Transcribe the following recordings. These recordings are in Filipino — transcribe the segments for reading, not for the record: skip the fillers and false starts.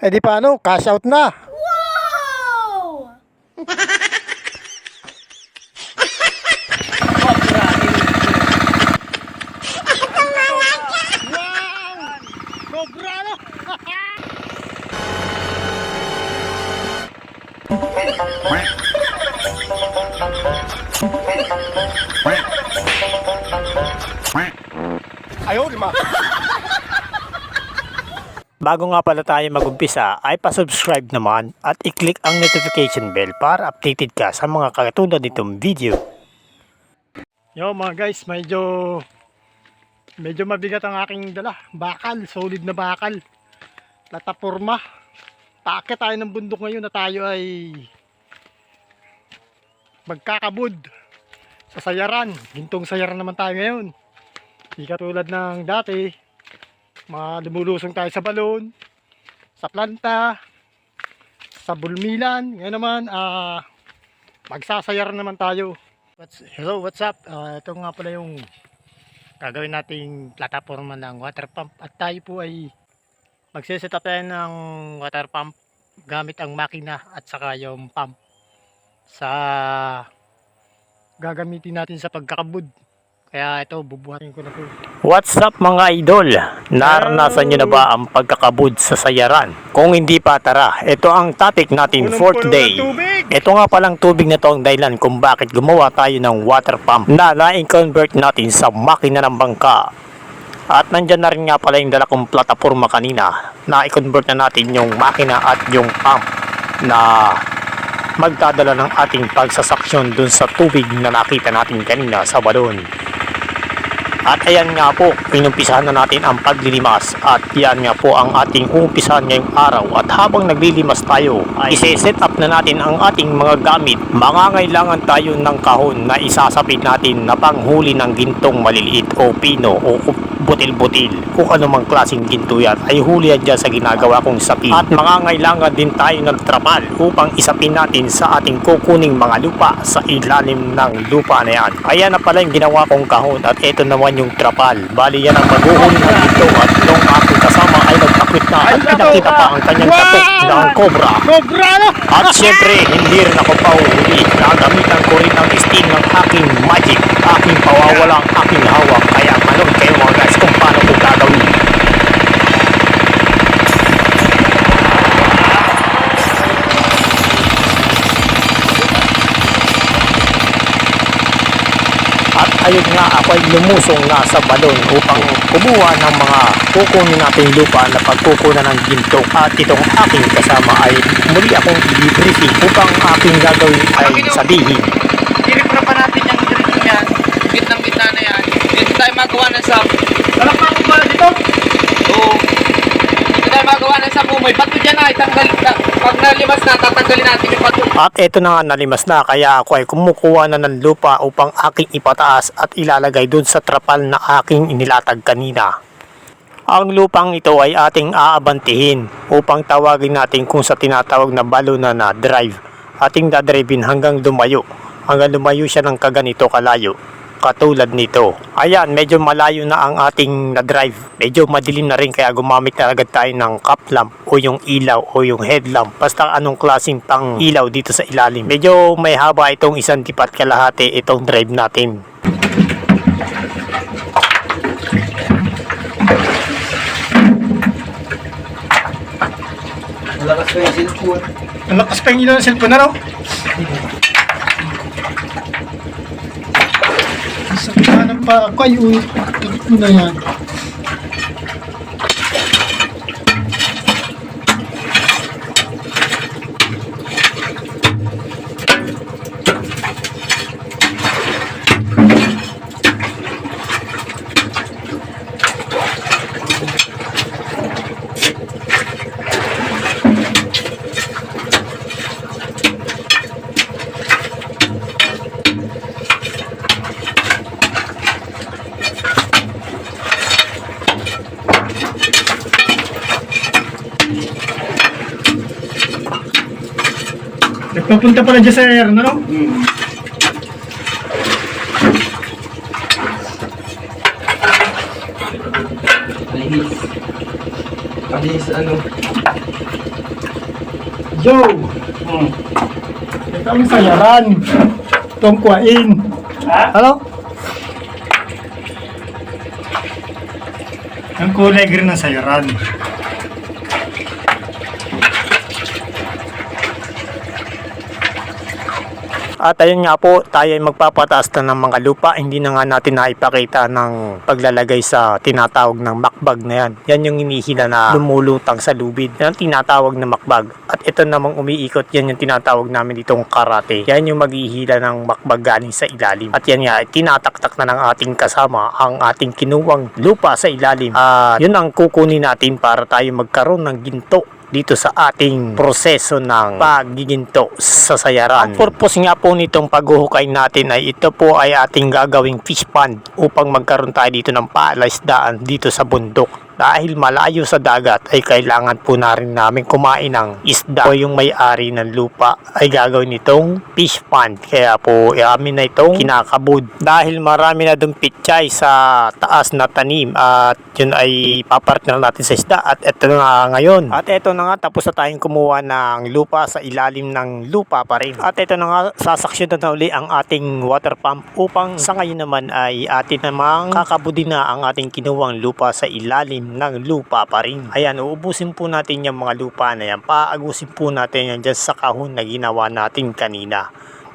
Eh di paano, cash out na. Wow! Sobra no? Ayaw, di ba? Bago nga pala tayo mag-umpisa ay pa-subscribe naman at i-click ang notification bell para updated ka sa mga katulad nitong video. Yo mga guys, medyo mabigat ang aking dala. Bakal, solid na bakal. Plataporma. Paakyat tayo ng bundok ngayon na tayo ay magkakabud sa sayaran. Gintong sayaran naman tayo ngayon. Di katulad ng dati. Lumulusong tayo sa balon, sa planta, sa bulmilan. Ngayon naman, magsasayar naman tayo. Hello, what's up? Ito nga pala yung gagawin nating plataforma ng water pump. At tayo po ay magsiset up tayo ng water pump gamit ang makina at saka yung pump sa gagamitin natin sa pagkakabud. Kaya ito, bubuhatin ko na po. What's up mga idol? Naranasan nyo na ba ang pagkakabud sa sayaran? Kung hindi pa, tara. Ito ang topic natin for today. Ito nga palang tubig na to ang dahilan kung bakit gumawa tayo ng water pump na na-convert natin sa makina ng bangka. At nandyan na rin nga pala yung dala kong plataforma kanina. Na-convert na natin yung makina at yung pump na magdadala ng ating pagsasaksyon dun sa tubig na nakita natin kanina sa balon. At ayan nga po, inumpisahan na natin ang paglilimas at yan nga po ang ating umpisahan ngayong araw. At habang naglilimas tayo, ay isi-set up na natin ang ating mga gamit. Mangangailangan tayo ng kahon na isasabit natin na panghuli ng gintong maliliit o pino o butil-butil. Kung anumang klaseng ginto yan ay huli yan dyan sa ginagawa kong sapin. At mangangailangan din tayo ng trapal upang isapin natin sa ating kukuning mga lupa sa ilalim ng lupa na yan. Ayan na pala yung ginawa kong kahon at ito naman yung trapal. Bali yan ang maghuhuli ng ginto at nung aking kasama ay nagtakwit na at pinakita pa ang kanyang tapok ng cobra. At syempre hindi rin ako pauhuli. Nagamitan ko rin ang steam ng aking magic. Aking pawawala ang aking hawak. Kaya manood kayo mga guys kung paano ko gagawin. At ayun nga, ako ay lumusong nga sa balon upang kumuha ng mga kukunin nating lupa na pagkukunan ng ginto. At itong aking kasama ay muli akong i-briefing upang aking gagawin ay sabihin. I-repro pa natin yung diretso yan, gitnang-gitna na yan. Dito tayo magawa ng sub. Alam pa kung ba dito? Oo. Dito tayo magawa ng sub. May bato dyan ay tanggal. Pag nalimas na, tatanggalin natin yung bato. At eto na nga, nalimas na, kaya ako ay kumukuha na ng lupa upang aking ipataas at ilalagay dun sa trapal na aking inilatag kanina. Ang lupang ito ay ating aabantihin upang tawagin natin kung sa tinatawag na balon na drive. Ating dadrivein hanggang lumayo. Hanggang lumayo siya ng kaganito kalayo. Katulad nito. Ayan, medyo malayo na ang ating na-drive. Medyo madilim na rin kaya gumamit na agad tayo ng cup lamp o yung ilaw o yung headlamp. Basta anong klaseng pang ilaw dito sa ilalim. Medyo may haba itong 1 tipat kalahati itong drive natin. Malakas pa yung cellphone. Malakas pa yung ilaw ng cellphone na raw. Sa kanan pa ako ay ulit mo na yan. Nagpapunta pala dyan sa air, no? Palihis ano? Joe. Ito ang sayaran. Itong kuwain. Ano? Ang kulay green ng sayaran. At ayun nga po, tayo ay magpapataas na ng mga lupa. Hindi na nga natin naipakita ng paglalagay sa tinatawag ng makbag na yan. Yan yung hinihila na lumulutang sa lubid. Yan ang tinatawag na makbag. At ito namang umiikot, yan yung tinatawag namin ditong karate. Yan yung maghihila ng makbag galing sa ilalim. At yan nga, tinataktak na ng ating kasama ang ating kinuwang lupa sa ilalim. Yun ang kukunin natin para tayo magkaroon ng ginto dito sa ating proseso ng paggiginto sa sayaran. Ang purpose nga po nitong paghuhukay natin ay ito po ay ating gagawing fish pond upang magkaroon tayo dito ng palaisdaan dito sa bundok. Dahil malayo sa dagat ay kailangan po na rin namin kumain ng isda. O yung may-ari ng lupa ay gagawin itong fish pond. Kaya po amin na itong kinakabud. Dahil marami na dong pichay sa taas na tanim at yun ay papartner natin sa isda. At ito na ngayon. At ito na nga, tapos na tayong kumuha ng lupa sa ilalim ng lupa pa rin. At ito na nga, sasaksyon na uli ang ating water pump upang sa ngayon naman ay atin namang kakabudin na ang ating kinuwang lupa sa ilalim ng lupa pa rin. Ayan, uubusin po natin yung mga lupa na yan. Paagusin po natin yan dyan sa kahon na ginawa natin kanina.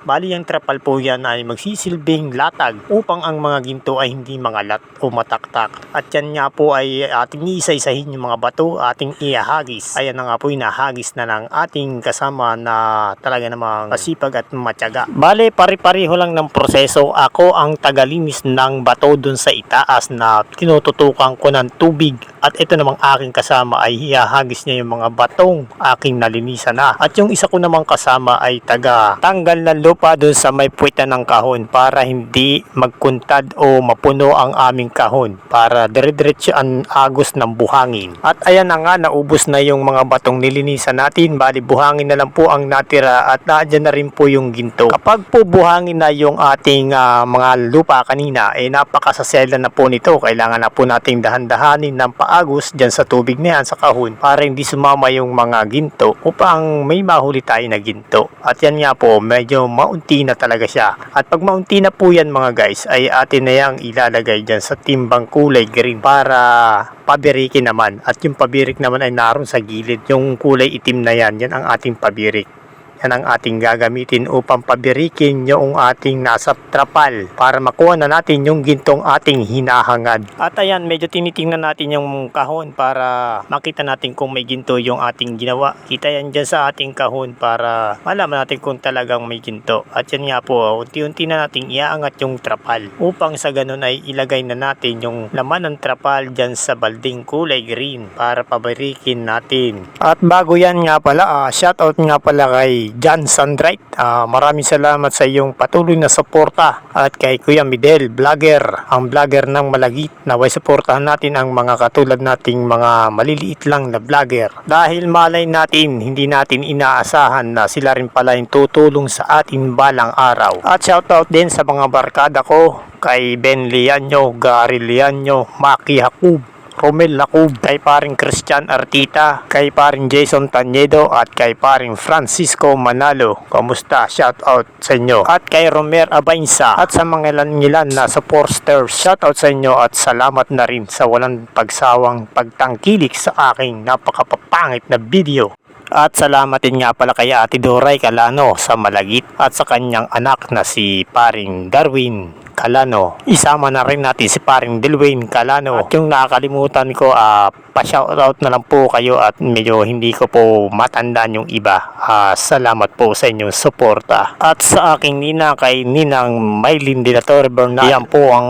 Bali, ang trapal po yan ay magsisilbing latag upang ang mga ginto ay hindi mangalat o mataktak. At yan nga po ay ating iisa-isahin yung mga bato, ating iahagis. Ayan na nga po, inahagis na ng ating kasama na talaga namang masipag at matyaga. Bali, pari-pariho lang ng proseso. Ako ang tagalinis ng bato dun sa itaas na tinututukan ko ng tubig. At ito namang aking kasama ay ihahagis niya yung mga batong aking nalinisan na. At yung isa ko namang kasama ay tanggal ng lupa dun sa may puwitan ng kahon para hindi magkuntad o mapuno ang aming kahon para dire-diretso ang agos ng buhangin. At ayan na nga, naubos na yung mga batong nilinisan natin. Bali, buhangin na lang po ang natira at naandyan na rin po yung ginto. Kapag po buhangin na yung ating mga lupa kanina, napakasasela na po nito. Kailangan na po nating dahan-dahanin ng paagos dyan sa tubig na yan sa kahon para hindi sumama yung mga ginto upang may mahuli tayo na ginto. At yan nga po, medyo maunti na talaga siya. At pag maunti na po yan mga guys, ay atin na yang ilalagay dyan sa timbang kulay green para pabirikin naman. At yung pabirik naman ay naroon sa gilid. Yung kulay itim na yan, yan ang ating pabirik. Yan ang ating gagamitin upang pabirikin yung ating nasa trapal para makuha na natin yung gintong ating hinahangad. At ayan, medyo tinitingnan natin yung kahon para makita natin kung may ginto yung ating ginawa. Kita yan dyan sa ating kahon para malaman natin kung talagang may ginto. At yan nga po, unti-unti na natin iaangat yung trapal upang sa ganun ay ilagay na natin yung laman ng trapal dyan sa balding kulay green para pabirikin natin. At bago yan nga pala, shoutout nga pala kay John Sandright. Maraming salamat sa iyong patuloy na suporta at kay Kuya Midel, vlogger, ang vlogger ng Malagit. Naway suportahan natin ang mga katulad nating mga maliliit lang na vlogger. Dahil malay natin, hindi natin inaasahan na sila rin pala yung tutulong sa atin balang araw. At shoutout din sa mga barkada ko, kay Ben Lianyo, Gary Lianyo, Maki Hakub, Romel Lacub, kay paring Christian Artita, kay paring Jason Tanyedo at kay paring Francisco Manalo. Kamusta? Shout out sa inyo. At kay Romer Abainsa at sa mga ilan na supporters. Shout out sa inyo at salamat na rin sa walang pagsawang pagtangkilik sa aking napakapapangit na video. At salamat din nga pala kay Ate Doray Calano sa Malagit at sa kanyang anak na si paring Darwin Calano. Isama na rin natin si paring Delwayne Calano. At yung nakakalimutan ko, pa-shoutout na lang po kayo at medyo hindi ko po matandaan yung iba. Salamat po sa inyong suporta. At sa aking nina kay Ninang Maylin de la Torre Bernal, yan po ang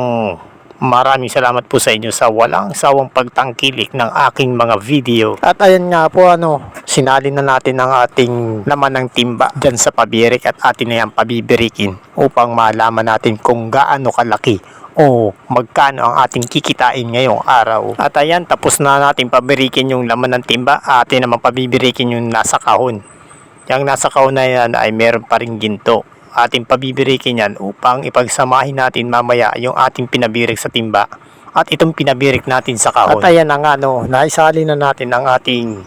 maraming salamat po sa inyo sa walang sawang pagtangkilik ng aking mga video. At ayan nga po, sinalin na natin ang ating laman ng timba dyan sa pabirik at atin na yan pabibirikin upang malaman natin kung gaano kalaki o magkano ang ating kikitain ngayong araw. At ayan, tapos na natin pabirikin yung laman ng timba, atin naman pabibirikin yung nasa kahon. Yung nasa kahon na yan ay meron pa rin ginto. Ating pabibirikin yan upang ipagsamahin natin mamaya yung ating pinabirik sa timba at itong pinabirik natin sa kahon. At ayan na nga, naisali na natin ang ating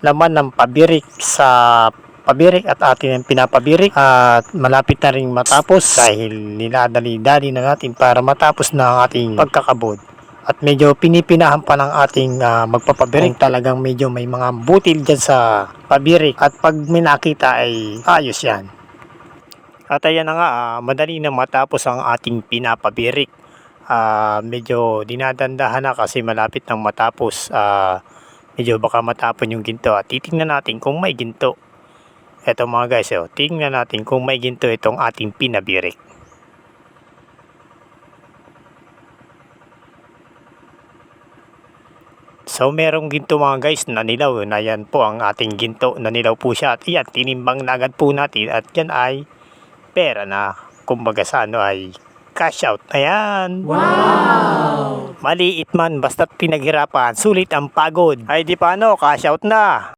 laman ng pabirik sa pabirik at atin ang pinapabirik at malapit na rin matapos dahil niladali-dali na natin para matapos na ang ating pagkakabod. At medyo pinipinahan pa ng ating magpapabirik. Kung talagang medyo may mga butil dyan sa pabirik at pag may nakita ay ayos yan. At ayan na nga, madali na matapos ang ating pinapabirik. Medyo dinadandahan na kasi malapit nang matapos. Medyo baka matapon yung ginto at titingnan natin kung may ginto. Eto mga guys, tingnan natin kung may ginto itong ating pinabirik. So merong ginto mga guys na nilaw, na yan po ang ating ginto na nilaw po siya. At yan, tinimbang na agad po natin at yan ay pera na, kumbaga sa ano ay cash out na yan. Wow! Maliit man basta't pinaghirapan, sulit ang pagod. Ay di paano, cash out na.